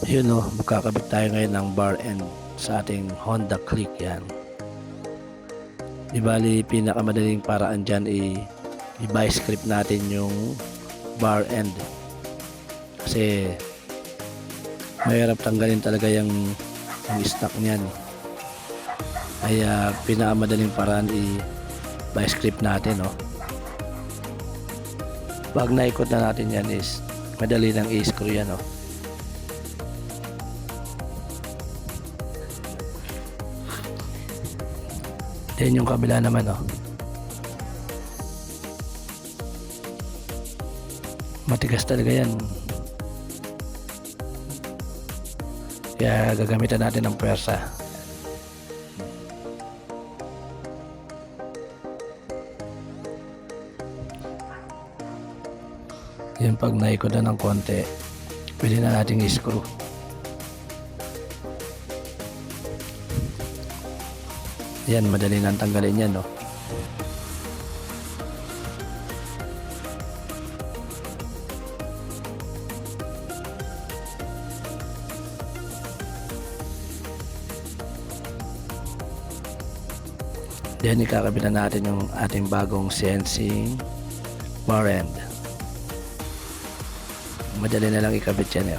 Yun o, magkakabit tayo ngayon ng bar end sa ating Honda Click. Yan. Di bali, pinakamadaling paraan dyan i-bice clip natin yung bar end. Kasi mahirap tanggalin talaga yung stock niyan. Kaya pinakamadaling paraan i-bice clip natin. No? Pag naikot na natin yan is madali lang i-screw yan. No? Then yung kabila naman matigas talaga yan, kaya gagamitan natin ng pwersa. Yan, pag naikot na ng konti pwede na nating i-screw. Yan, madali nang tanggalin yan, no? Then, ikakabitan natin yung ating bagong CNC bar end. Madali na lang ikabit yan, eh.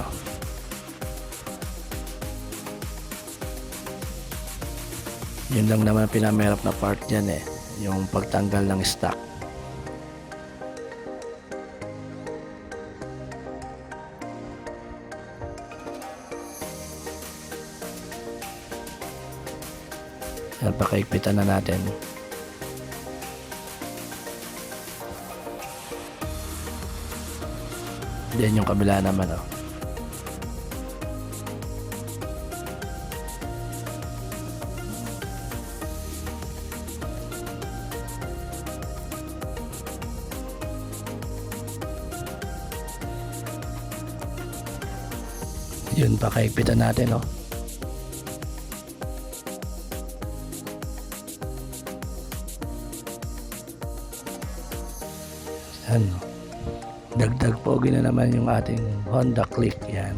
Yun lang naman ang pinamahirap na part dyan, yung pagtanggal ng stock. Yan, pakaigpitan na natin. Then yung kabila naman, yun, pakaigpitan natin, Yan, dagdag pogi na naman yung ating Honda Click. Yan.